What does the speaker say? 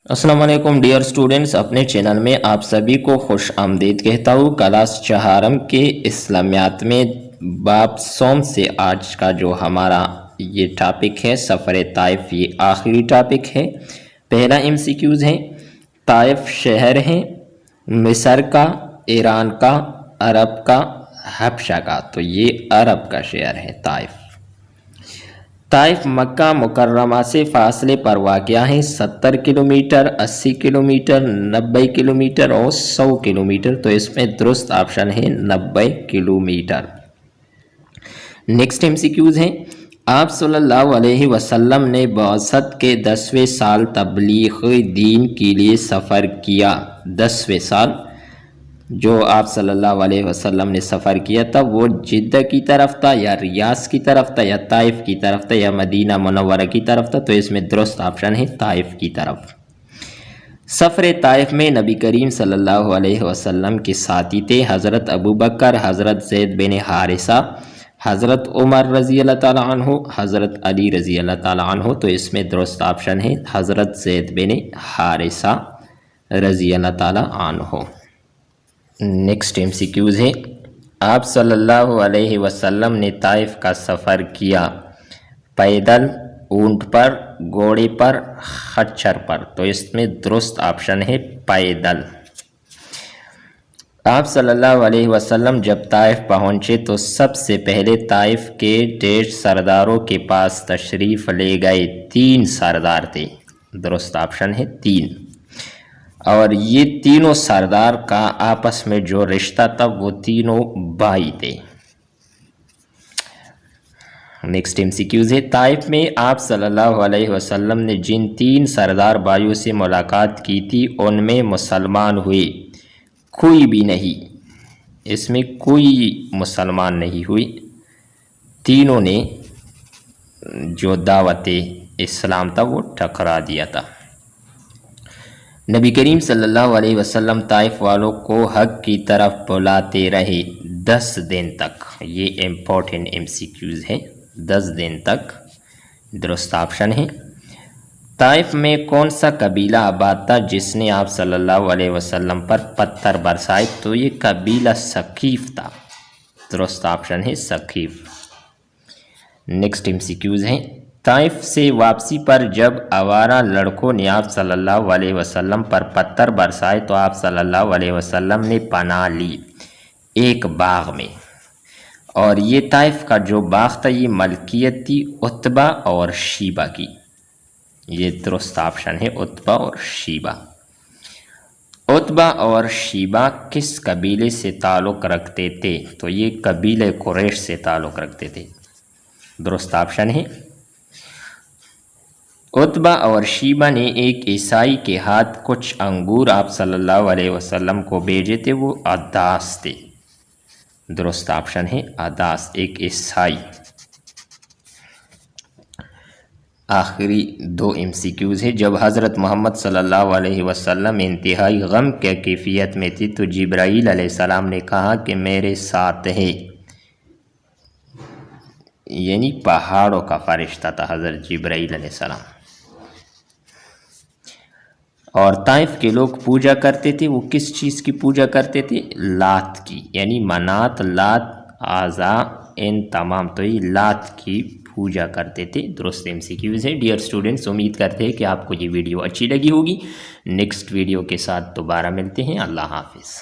अस्सलाम वालेकुम dear students, अपने चैनल में आप सभी को खुश आमदीद कहता हूँ। क्लास चहारम के इस्लामियात में बाब सोम से आज का जो हमारा ये टॉपिक है सफ़र ताइफ, ये आखिरी टॉपिक है। पहला एमसीक्यूज़ है, ताइफ शहर है मिस्र का, ईरान का, अरब का, हबशा का। तो ये अरब का शहर है ताइफ। ताइफ मक्का मुकर्रमा से फासले पर वाक़या है। 70 किलोमीटर, 80 किलोमीटर, 90 किलोमीटर और 100 किलोमीटर। तो इसमें दुरुस्त ऑप्शन है 90 किलोमीटर। नेक्स्ट एमसीक्यूज़ हैं, आप सल्लल्लाहु अलैहि वसल्लम ने बअसत के 10वें साल तबलीग दीन के लिए सफ़र किया। 10वें साल जो आप सल्लल्लाहु अलैहि वसल्लम ने सफ़र किया था वो जिद्दा की तरफ था या रियास की तरफ था या ताइफ की तरफ था या मदीना मुनव्वरा की तरफ था। तो इसमें दुरुस्त ऑप्शन है ताइफ की तरफ। सफ़र ताइफ में नबी करीम सल्लल्लाहु अलैहि वसल्लम के साथी थे हज़रत अबू बकर, हज़रत ज़ैद बिन हारिसा, हज़रत उमर रज़ी अल्लाह ताला अन्हु, हज़रत अली रज़ी अल्लाह ताला अन्हु। तो इसमें दुरुस्त ऑप्शन है हज़रत ज़ैद बिन हारिसा रज़ी अल्लाह ताला अन्हु। नेक्स्ट एमसीक्यूज़ है, आप सल्लल्लाहु अलैहि वसल्लम ने ताइफ का सफ़र किया पैदल, ऊंट पर, घोड़े पर, खच्चर पर। तो इसमें दुरुस्त ऑप्शन है पैदल। आप सल्लल्लाहु अलैहि वसल्लम जब ताइफ पहुँचे तो सबसे पहले ताइफ के 1.5 सरदारों के पास तशरीफ़ ले गए। 3 सरदार थे, दुरुस्त ऑप्शन है 3। और ये तीनों सरदार का आपस में जो रिश्ता था वो तीनों भाई थे। नेक्स्ट एमसीक्यूज़ है, ताइफ में आप सल्लल्लाहु अलैहि वसल्लम ने जिन 3 सरदार भाइयों से मुलाकात की थी उनमें मुसलमान हुए कोई भी नहीं। इसमें कोई मुसलमान नहीं हुई। तीनों ने जो दावत इस्लाम था वो ठकरा दिया था। नबी करीम सल्लल्लाहु अलैहि वसल्लम ताइफ वालों को हक की तरफ बुलाते रहे 10 दिन तक। ये इम्पोर्टेंट एमसीक्यूज़ है, 10 दिन तक। दुरुस्त ऑप्शन है, ताइफ में कौन सा कबीला आबाद था जिसने आप सल्लल्लाहु अलैहि वसल्लम पर पत्थर बरसाए? तो ये कबीला सकीफ़ था। दुरुस्त ऑप्शन है सकीफ़। नेक्स्ट एमसीक्यूज़ है, ताइफ से वापसी पर जब आवारा लड़कों ने आप सल्लल्लाहु अलैहि वसल्लम पर पत्थर बरसाए तो आप सल्लल्लाहु अलैहि वसल्लम ने पनाह ली एक बाग में। और ये ताइफ का जो बाग था ये मलकियत थी उत्बा और शीबा की। ये दुरुस्त ऑप्शन है उत्बा और शीबा। उत्बा और शीबा किस कबीले से ताल्लुक़ रखते थे? तो ये कबीले कुरैश से ताल्लुक़ रखते थे। दुरुस्त ऑप्शन है उत्बा और शीबा ने एक ईसाई के हाथ कुछ अंगूर आप सल्लल्लाहु अलैहि वसल्लम को भेजे थे, वो अदास थे। दुरुस्त ऑप्शन है अदास, एक ईसाई। आखिरी 2 एमसीक्यूज़ है, जब हज़रत मोहम्मद सल्लल्लाहु अलैहि वसल्लम इंतहाई गम के कैफियत में थी तो जिब्राईल अलैहिस्सलाम ने कहा कि मेरे साथ है, यानी पहाड़ों का फरिश्ता था हज़रत जिब्राईल अलैहिस्सलाम। और ताइफ के लोग पूजा करते थे, वो किस चीज़ की पूजा करते थे? लात की, यानी मनात, लात, आज़ा, इन तमाम। तो ये लात की पूजा करते थे। दुरुस्त एमसीक्यूज़ है। डियर स्टूडेंट्स, उम्मीद करते हैं कि आपको ये वीडियो अच्छी लगी होगी। नेक्स्ट वीडियो के साथ दोबारा मिलते हैं। अल्लाह हाफिज़।